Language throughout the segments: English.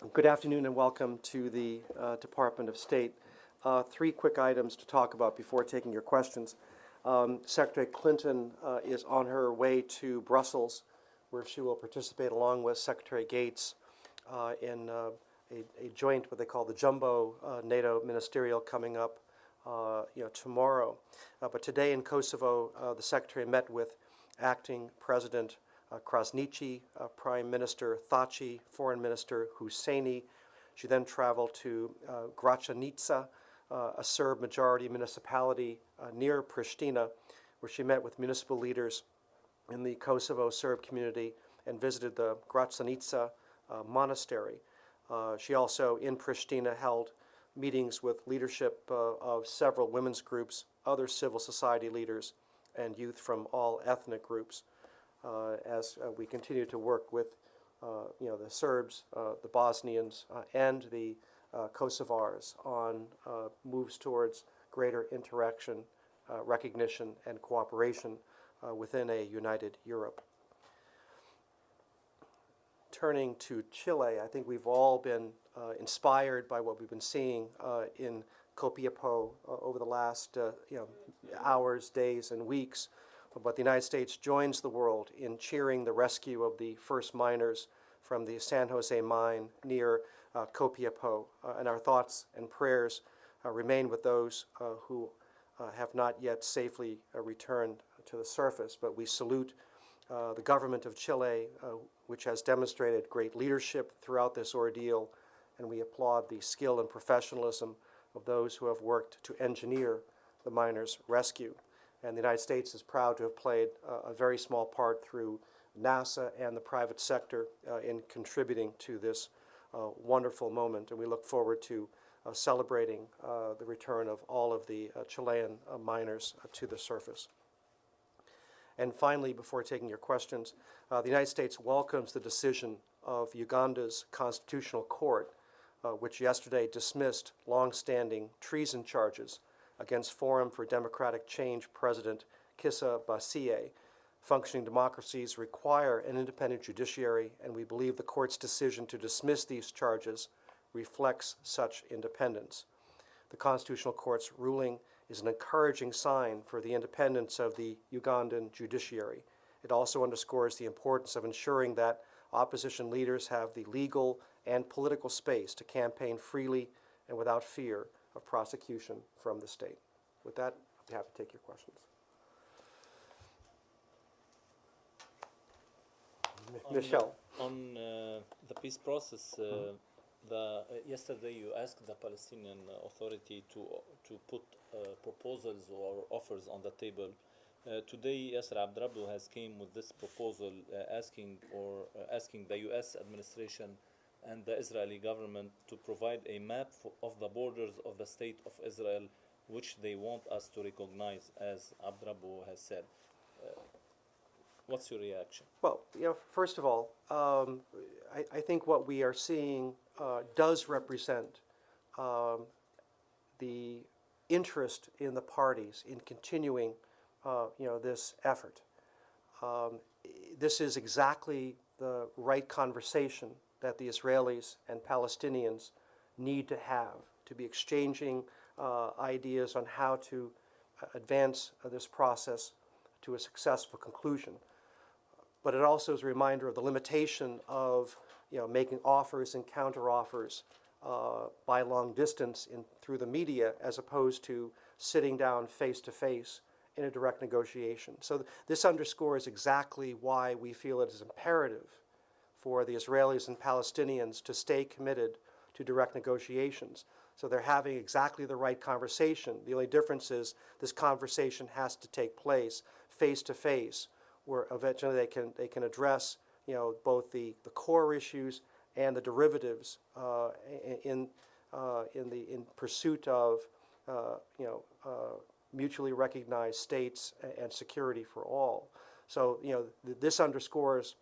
Good afternoon and welcome to the Department of State. Three quick items to talk about before taking your questions. Secretary Clinton is on her way to Brussels, where she will participate along with Secretary Gates in a joint, what they call the Jumbo NATO Ministerial, coming up tomorrow. But today in Kosovo, the Secretary met with Acting President Krasniqi, Prime Minister Thaci, Foreign Minister Husseini. She then traveled to Gračanica, a Serb-majority municipality near Pristina, where she met with municipal leaders in the Kosovo Serb community and visited the Gračanica monastery. She also, in Pristina, held meetings with leadership of several women's groups, other civil society leaders, and youth from all ethnic groups as we continue to work with the Serbs, the Bosnians, and the Kosovars on moves towards greater interaction, recognition, and cooperation within a united Europe. Turning to Chile, I think we've all been inspired by what we've been seeing in Copiapó over the last hours, days, and weeks. But the United States joins the world in cheering the rescue of the first miners from the San Jose mine near Copiapó. And our thoughts and prayers remain with those who have not yet safely returned to the surface. But we salute the government of Chile, which has demonstrated great leadership throughout this ordeal, and we applaud the skill and professionalism of those who have worked to engineer the miners' rescue. And the United States is proud to have played a very small part through NASA and the private sector in contributing to this wonderful moment. And we look forward to celebrating the return of all of the Chilean miners to the surface. And finally, before taking your questions, the United States welcomes the decision of Uganda's Constitutional Court, which yesterday dismissed long-standing treason charges against Forum for Democratic Change President Kizza Besigye. Functioning democracies require an independent judiciary, and we believe the court's decision to dismiss these charges reflects such independence. The Constitutional Court's ruling is an encouraging sign for the independence of the Ugandan judiciary. It also underscores the importance of ensuring that opposition leaders have the legal and political space to campaign freely and without fear of prosecution from the state. With that, I'll be happy to take your questions. Michelle. On the peace process, yesterday you asked the Palestinian Authority to put proposals or offers on the table. Today, Yasser Abdrabbu has came with this proposal, asking the U.S. administration and the Israeli government to provide a map of the borders of the state of Israel, which they want us to recognize, as Abdrabbu has said. What's your reaction? Well, first of all, I think what we are seeing does represent the interest in the parties in continuing, this effort. This is exactly the right conversation that the Israelis and Palestinians need to have, to be exchanging ideas on how to advance this process to a successful conclusion. But it also is a reminder of the limitation of making offers and counteroffers by long distance through the media, as opposed to sitting down face to face in a direct negotiation. So this underscores exactly why we feel it is imperative for the Israelis and Palestinians to stay committed to direct negotiations. So they're having exactly the right conversation. The only difference is this conversation has to take place face to face, where eventually they can address both the core issues and the derivatives in pursuit of mutually recognized states and security for all. So this underscores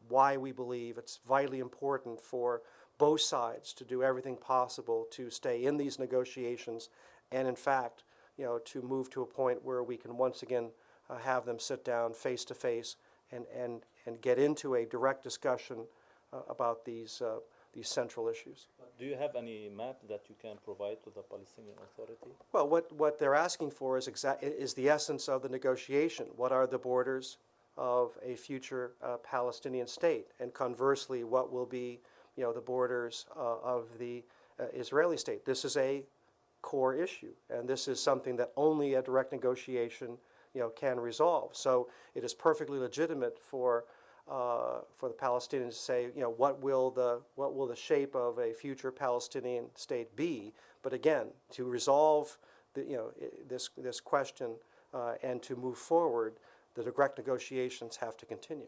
why we believe it's vitally important for both sides to do everything possible to stay in these negotiations, and in fact, to move to a point where we can once again have them sit down face to face and get into a direct discussion about these these central issues. Do you have any map that you can provide to the Palestinian Authority? Well, what they're asking for is the essence of the negotiation. What are the borders of a future Palestinian state? And conversely, what will be, the borders of the Israeli state? This is a core issue, and this is something that only a direct negotiation, can resolve. So it is perfectly legitimate for the Palestinians to say, what will the shape of a future Palestinian state be? But again, to resolve this question and to move forward, the direct negotiations have to continue.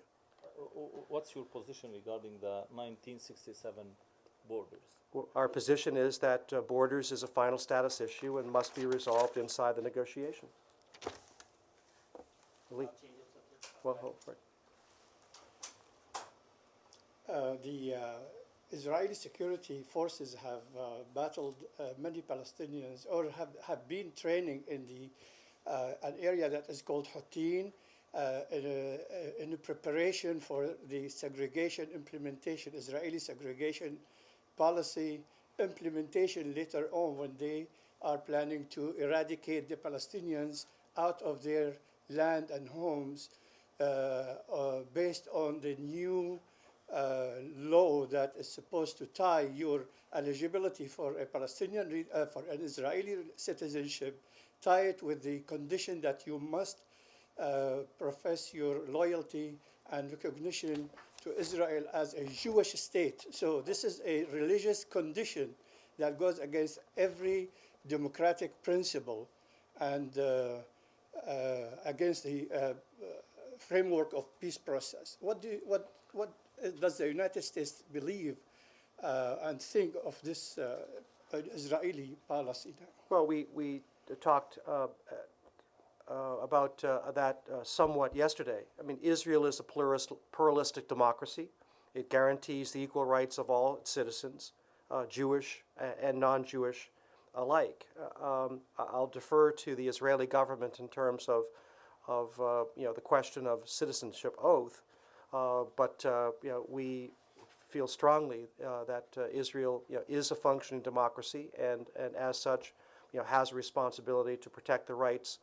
What's your position regarding the 1967 borders? Our position is that borders is a final status issue and must be resolved inside the negotiation. Lee? Well, right. The Israeli security forces have battled many Palestinians, or have been training in an area that is called Hotin, in preparation for the segregation implementation, Israeli segregation policy implementation later on, when they are planning to eradicate the Palestinians out of their land and homes, based on the new law that is supposed to tie your eligibility for a Palestinian, for an Israeli citizenship, tie it with the condition that you must profess your loyalty and recognition to Israel as a Jewish state. So this is a religious condition that goes against every democratic principle and against the framework of peace process. What does the United States believe and think of this Israeli policy now? Well, we talked about that somewhat yesterday. I mean, Israel is a pluralistic democracy. It guarantees the equal rights of all its citizens, Jewish and non-Jewish alike. I'll defer to the Israeli government in terms of the question of citizenship oath, but we feel strongly that Israel is a functioning democracy, and as such, has a responsibility to protect the rights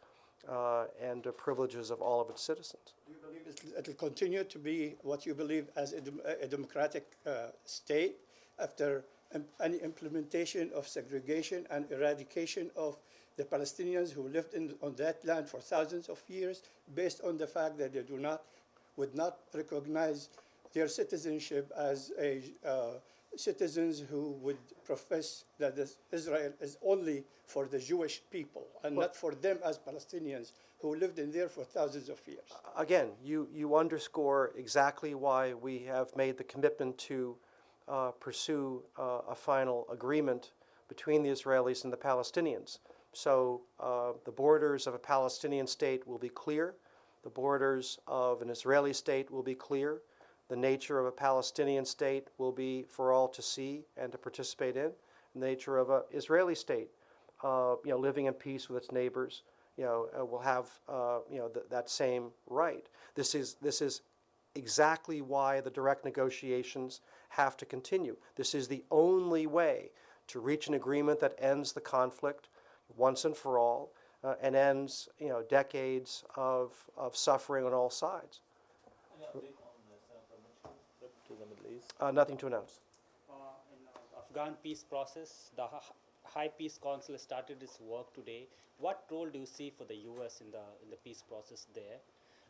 and privileges of all of its citizens. Do you believe it will continue to be what you believe as a democratic state after any implementation of segregation and eradication of the Palestinians who lived on that land for thousands of years, based on the fact that they would not recognize their citizenship as citizens who would profess that Israel is only for the Jewish people and not for them as Palestinians who lived in there for thousands of years? Again, you underscore exactly why we have made the commitment to pursue a final agreement between the Israelis and the Palestinians. So the borders of a Palestinian state will be clear. The borders of an Israeli state will be clear. The nature of a Palestinian state will be for all to see and to participate in. The nature of an Israeli state, living in peace with its neighbors, will have that same right. This is exactly why the direct negotiations have to continue. This is the only way to reach an agreement that ends the conflict once and for all, and ends decades of suffering on all sides. Any update on Senator Mitchell's trip to the Middle East? Nothing to announce. In Afghan peace process, the High Peace Council started its work today. What role do you see for the U.S. in the peace process there?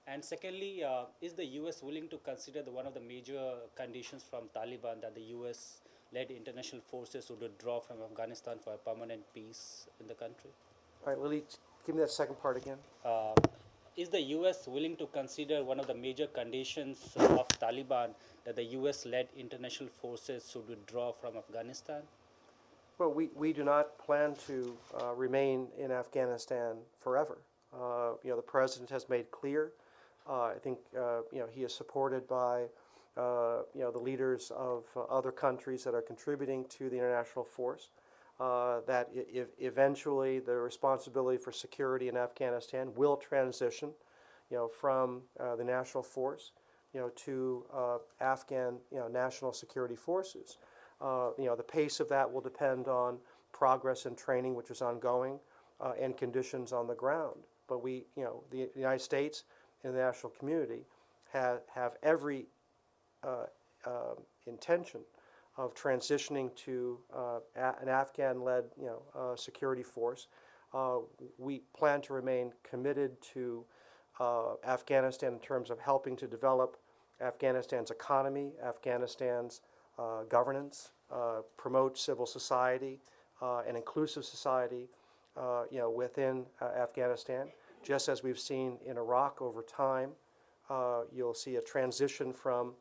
And secondly, is the U.S. willing to consider one of the major conditions from Taliban that the U.S.-led international forces would withdraw from Afghanistan for a permanent peace in the country? All right, Lily, give me that second part again. Is the U.S. willing to consider one of the major conditions of Taliban that the U.S.-led international forces should withdraw from Afghanistan? Well, we do not plan to remain in Afghanistan forever. The president has made clear. I think he is supported by the leaders of other countries that are contributing to the international force. That eventually the responsibility for security in Afghanistan will transition, from the national force, to Afghan, national security forces. The pace of that will depend on progress and training, which is ongoing, and conditions on the ground. But the United States and the national community have every intention of transitioning to an Afghan-led, security force. We plan to remain committed to Afghanistan in terms of helping to develop Afghanistan's economy, Afghanistan's governance, promote civil society, an inclusive society, within Afghanistan. Just as we've seen in Iraq over time, you'll see a transition from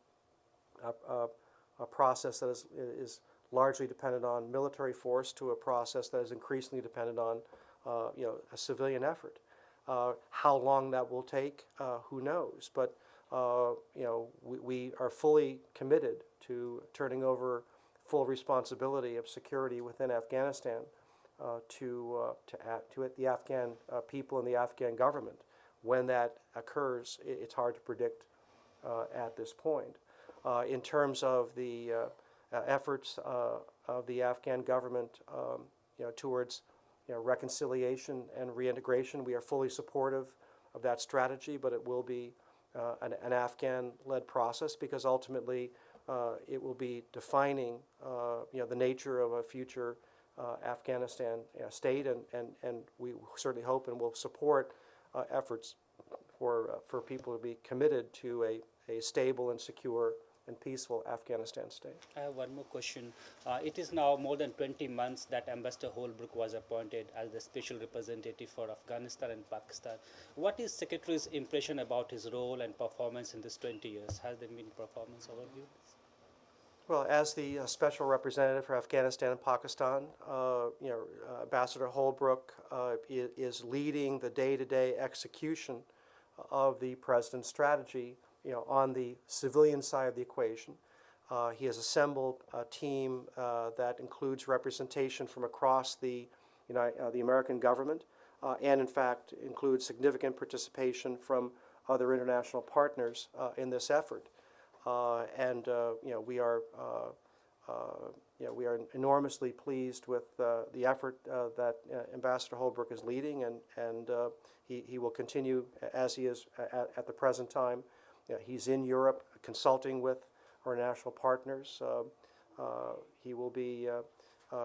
a process that is largely dependent on military force to a process that is increasingly dependent on, a civilian effort. How long that will take, who knows? But we are fully committed to turning over full responsibility of security within Afghanistan to the Afghan people and the Afghan government. When that occurs, it's hard to predict at this point. In terms of the efforts of the Afghan government, towards reconciliation and reintegration, we are fully supportive of that strategy, but it will be an Afghan-led process, because ultimately it will be defining the nature of a future Afghanistan state, and we certainly hope and will support efforts for people to be committed to a stable and secure and peaceful Afghanistan state. I have one more question. It is now more than 20 months that Ambassador Holbrooke was appointed as the special representative for Afghanistan and Pakistan. What is Secretary's impression about his role and performance in this 20 years? Has there been performance overview? Well, as the special representative for Afghanistan and Pakistan, Ambassador Holbrooke is leading the day-to-day execution of the president's strategy, on the civilian side of the equation. He has assembled a team that includes representation from across the American government, and in fact includes significant participation from other international partners in this effort. We are enormously pleased with the effort that Ambassador Holbrooke is leading, and he will continue as he is at the present time. He's in Europe consulting with our national partners. He will be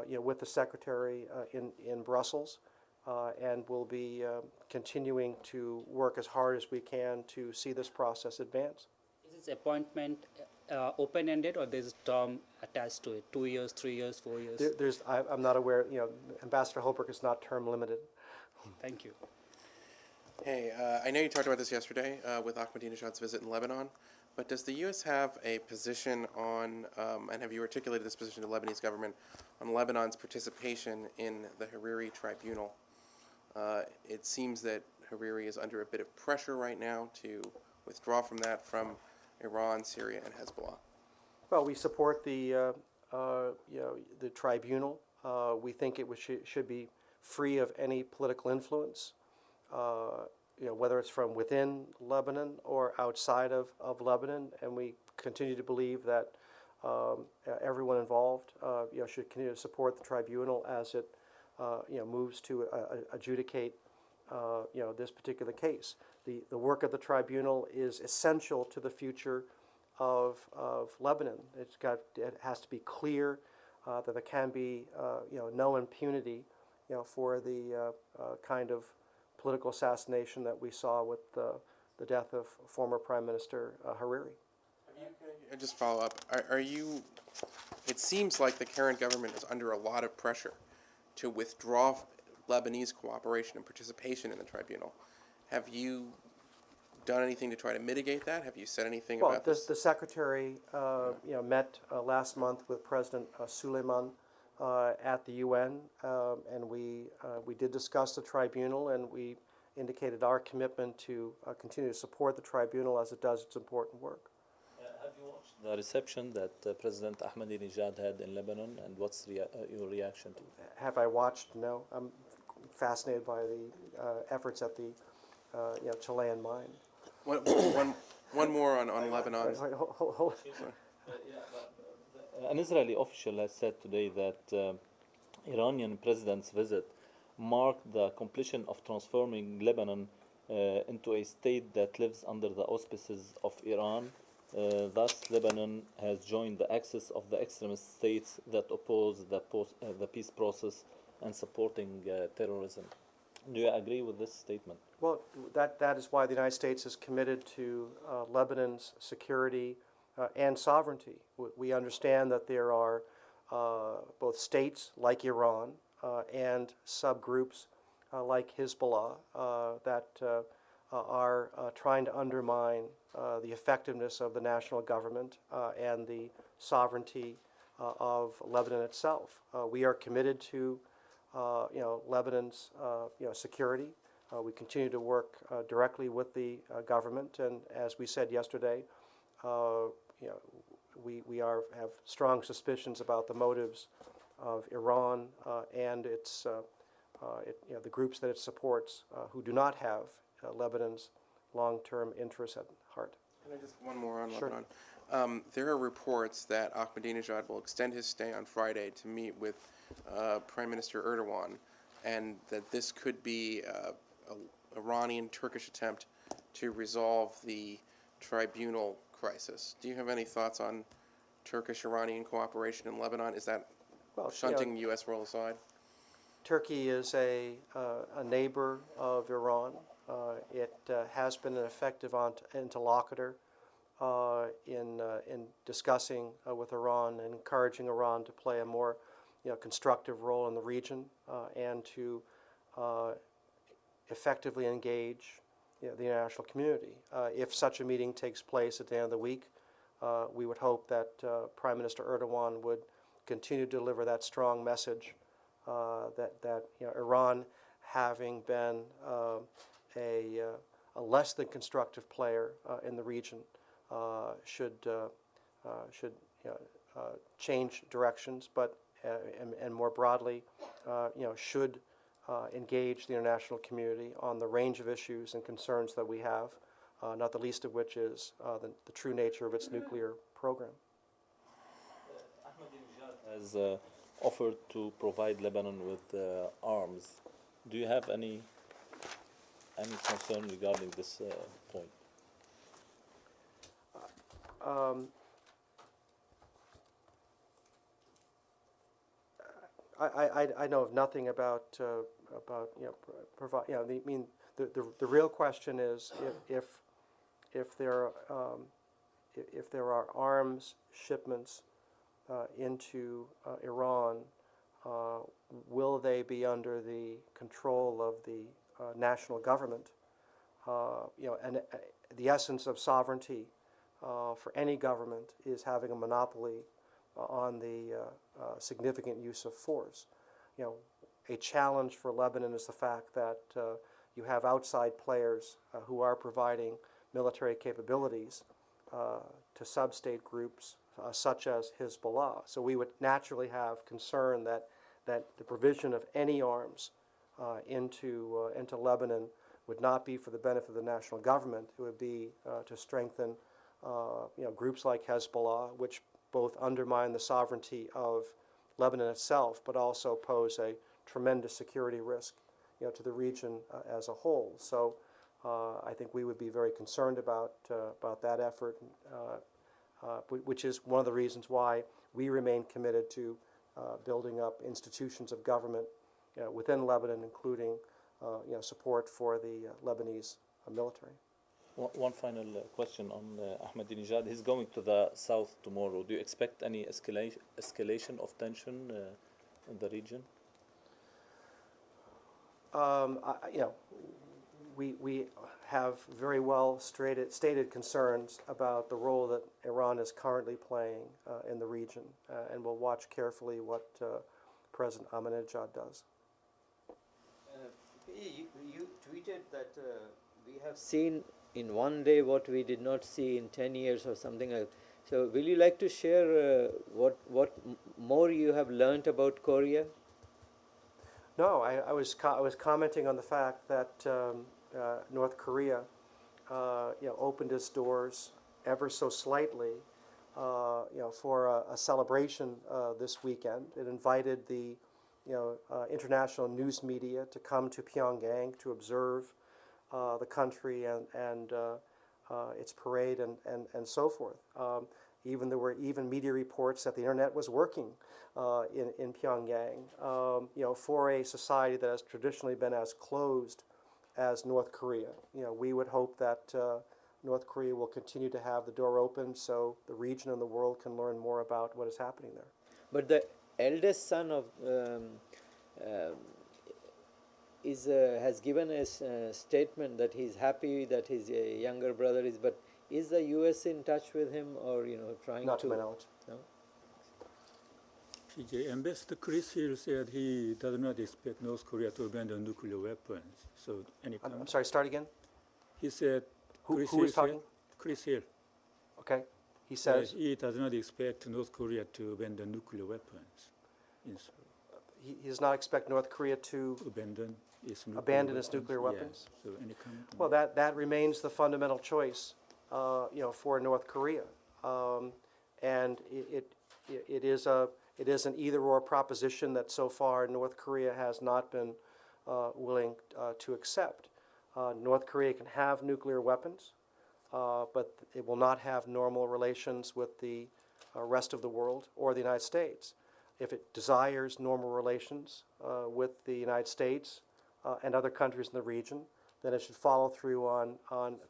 with the Secretary in Brussels, and will be continuing to work as hard as we can to see this process advance. Is his appointment open-ended, or there's a term attached to it? 2 years, 3 years, 4 years? I'm not aware. Ambassador Holbrooke is not term limited. Thank you. Hey, I know you talked about this yesterday with Ahmadinejad's visit in Lebanon, but does the U.S. have a position on, and have you articulated this position to the Lebanese government, on Lebanon's participation in the Hariri Tribunal? It seems that Hariri is under a bit of pressure right now to withdraw from that from Iran, Syria, and Hezbollah. Well, we support the tribunal. We think it should be free of any political influence, whether it's from within Lebanon or outside of Lebanon. And we continue to believe that everyone involved, should continue to support the tribunal as it, moves to adjudate, this particular case. The work of the tribunal is essential to the future of Lebanon. It has to be clear that there can be, no impunity, for the kind of political assassination that we saw with the death of former Prime Minister Hariri. I just follow up. Are you? It seems like the current government is under a lot of pressure to withdraw Lebanese cooperation and participation in the tribunal. Have you done anything to try to mitigate that? Have you said anything about this? The Secretary, met last month with President Suleiman at the UN, and we did discuss the tribunal, and we indicated our commitment to continue to support the tribunal as it does its important work. Have you watched the reception that President Ahmadinejad had in Lebanon, and what's your reaction to it? Have I watched? No. I'm fascinated by the efforts at the Chilean mine. One more on Lebanon. Hold. An Israeli official has said today that Iranian president's visit marked the completion of transforming Lebanon into a state that lives under the auspices of Iran. Thus, Lebanon has joined the axis of the extremist states that oppose the peace process and supporting terrorism. Do you agree with this statement? Well, that is why the United States is committed to Lebanon's security and sovereignty. We understand that there are both states like Iran and subgroups like Hezbollah that are trying to undermine the effectiveness of the national government and the sovereignty of Lebanon itself. We are committed to Lebanon's security. We continue to work directly with the government, and as we said yesterday, we have strong suspicions about the motives of Iran and its the groups that it supports who do not have Lebanon's long-term interests at heart. Can I just one more on Sure. Lebanon? There are reports that Ahmadinejad will extend his stay on Friday to meet with Prime Minister Erdogan, and that this could be an Iranian-Turkish attempt to resolve the tribunal crisis. Do you have any thoughts on Turkish-Iranian cooperation in Lebanon? Is that shunting U.S. role aside? Turkey is a neighbor of Iran. It has been an effective interlocutor in discussing with Iran and encouraging Iran to play a more constructive role in the region and to effectively engage the international community. If such a meeting takes place at the end of the week, we would hope that Prime Minister Erdogan would continue to deliver that strong message that Iran, having been a less than constructive player in the region, should change directions, but and more broadly, should engage the international community on the range of issues and concerns that we have, not the least of which is the true nature of its nuclear program. Ahmadinejad has offered to provide Lebanon with arms. Do you have any concern regarding this point? I know of nothing about provide. The real question is if there are arms shipments into Iran, will they be under the control of the national government? And the essence of sovereignty for any government is having a monopoly on the significant use of force. A challenge for Lebanon is the fact that you have outside players who are providing military capabilities to sub-state groups such as Hezbollah. So we would naturally have concern that the provision of any arms into Lebanon would not be for the benefit of the national government. It would be to strengthen groups like Hezbollah, which both undermine the sovereignty of Lebanon itself, but also pose a tremendous security risk, to the region as a whole. So I think we would be very concerned about that effort, which is one of the reasons why we remain committed to building up institutions of government within Lebanon, including support for the Lebanese military. One final question on Ahmadinejad. He's going to the south tomorrow. Do you expect any escalation of tension in the region? We have very well stated concerns about the role that Iran is currently playing in the region, and we'll watch carefully what President Ahmadinejad does. You tweeted that we have seen in one day what we did not see in 10 years or something like that. So will you like to share what more you have learned about Korea? No, I was commenting on the fact that North Korea opened its doors ever so slightly for a celebration this weekend. It invited the international news media to come to Pyongyang to observe the country and its parade and so forth. There were even media reports that the internet was working in Pyongyang. For a society that has traditionally been as closed as North Korea, we would hope that North Korea will continue to have the door open so the region and the world can learn more about what is happening there. But the eldest son of has given a statement that he's happy that his younger brother is. But is the U.S. in touch with him, or trying Not to my knowledge. No? PJ, Ambassador Chris Hill said he does not expect North Korea to abandon nuclear weapons. So, any I'm comment? sorry, start again? He said. Who Chris is Hill said- talking? Chris Hill. Okay. He says He does not expect North Korea to abandon nuclear weapons. he does not expect North Korea to. Abandon its nuclear Abandon its weapons. nuclear Yeah. weapons? So, any comment? on Well, that remains the fundamental choice, for North Korea, and it is an either-or proposition that so far North Korea has not been willing to accept. North Korea can have nuclear weapons, but it will not have normal relations with the rest of the world or the United States. If it desires normal relations with the United States and other countries in the region, then it should follow through on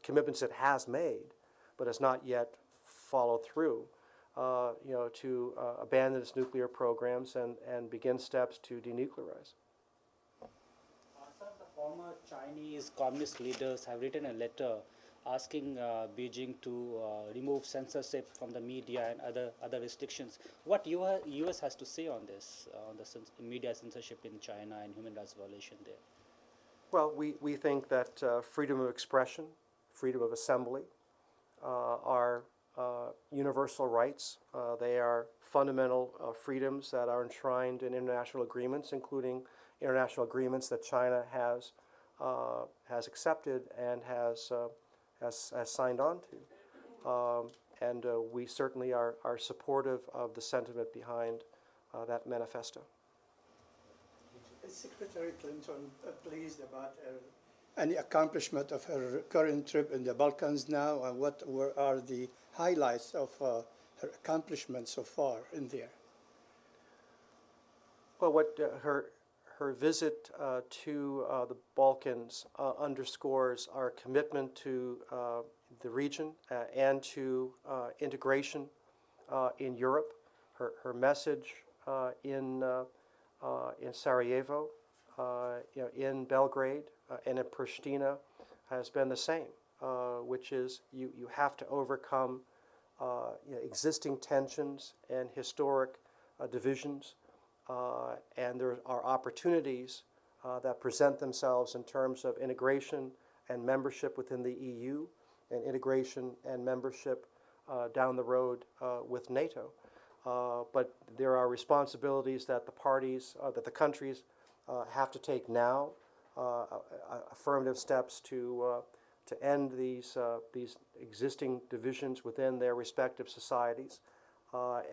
commitments it has made, but has not yet followed through, to abandon its nuclear programs and begin steps to denuclearize. Some of the former Chinese communist leaders have written a letter asking Beijing to remove censorship from the media and other restrictions. What U.S. has to say on this, on the media censorship in China and human rights violation there? Well, we think that freedom of expression, freedom of assembly are universal rights. They are fundamental freedoms that are enshrined in international agreements, including international agreements that China has accepted and has signed on to. And we certainly are supportive of the sentiment behind that manifesto. Is Secretary Clinton pleased about any accomplishment of her current trip in the Balkans now, and what are the highlights of her accomplishments so far in there? Well, what her visit to the Balkans underscores our commitment to the region and to integration in Europe. Her message in Sarajevo, in Belgrade, and in Pristina has been the same, which is you have to overcome existing tensions and historic divisions, and there are opportunities that present themselves in terms of integration and membership within the EU, and integration and membership down the road with NATO. But there are responsibilities that the countries have to take now, affirmative steps to end these existing divisions within their respective societies,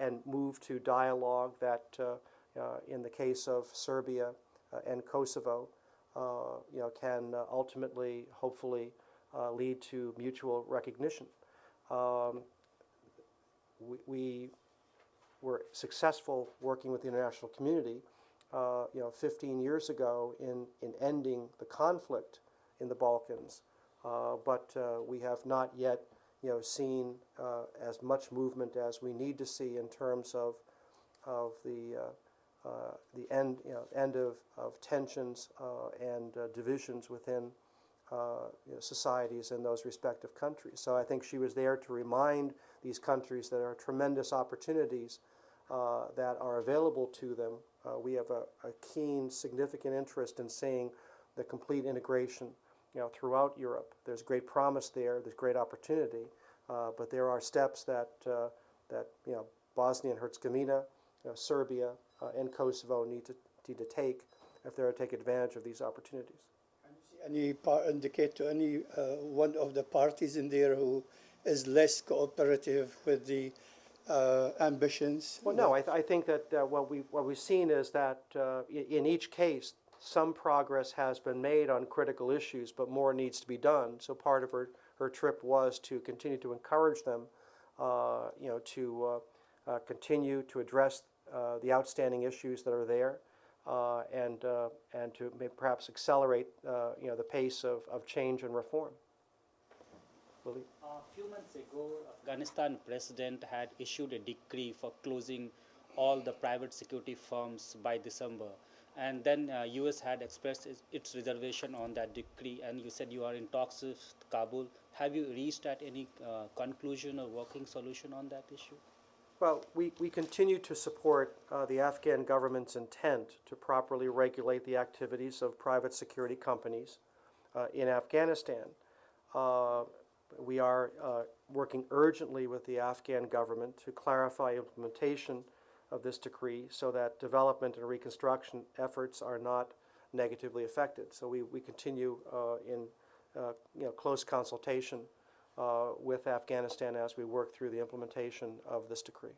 and move to dialogue that, in the case of Serbia and Kosovo, can ultimately, hopefully, lead to mutual recognition. We were successful working with the international community 15 years ago in ending the conflict in the Balkans, but we have not yet seen as much movement as we need to see in terms of the end of tensions and divisions within societies in those respective countries. So I think she was there to remind these countries that there are tremendous opportunities that are available to them. We have a keen, significant interest in seeing the complete integration throughout Europe. There's great promise there, there's great opportunity, but there are steps that Bosnia and Herzegovina, Serbia, and Kosovo need to take if they're to take advantage of these opportunities. Any indicate to any one of the parties in there who is less cooperative with the ambitions? Well, no, I think that what we've seen is that in each case, some progress has been made on critical issues, but more needs to be done. So part of her trip was to continue to encourage them, to continue to address the outstanding issues that are there, and to perhaps accelerate, the pace of change and reform. Lily? A few months ago, Afghanistan president had issued a decree for closing all the private security firms by December. And then US had expressed its reservation on that decree, and you said you are in talks with Kabul. Have you reached at any conclusion or working solution on that issue? Well, we continue to support the Afghan government's intent to properly regulate the activities of private security companies in Afghanistan. We are working urgently with the Afghan government to clarify implementation of this decree so that development and reconstruction efforts are not negatively affected. So we continue in close consultation with Afghanistan as we work through the implementation of this decree.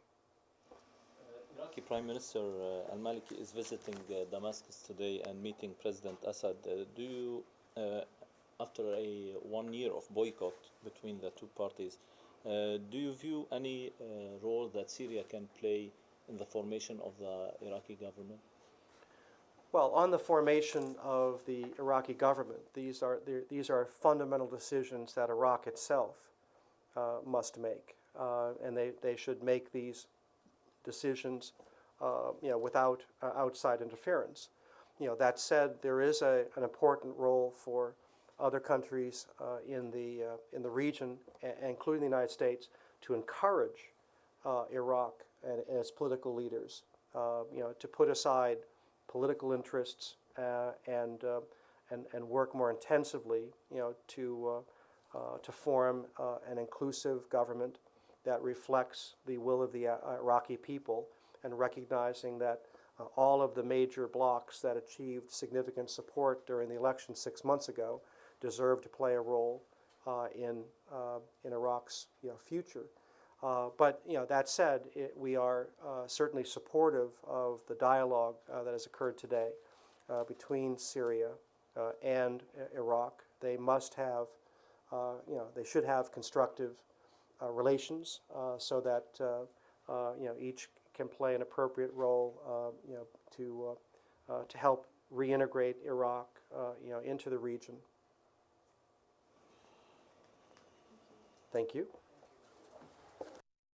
Iraqi Prime Minister al-Maliki is visiting Damascus today and meeting President Assad. Do you, after a 1 year of boycott between the two parties, do you view any role that Syria can play in the formation of the Iraqi government? Well, on the formation of the Iraqi government, these are fundamental decisions that Iraq itself must make, and they should make these decisions, without outside interference. That said, there is an important role for other countries in the region, including the United States, to encourage Iraq and its political leaders, to put aside political interests and work more intensively, to form an inclusive government that reflects the will of the Iraqi people, and recognizing that all of the major blocs that achieved significant support during the election 6 months ago deserve to play a role in Iraq's future. But that said, we are certainly supportive of the dialogue that has occurred today between Syria and Iraq. They must have, they should have constructive relations so that each can play an appropriate role, to help reintegrate Iraq, into the region. Thank you.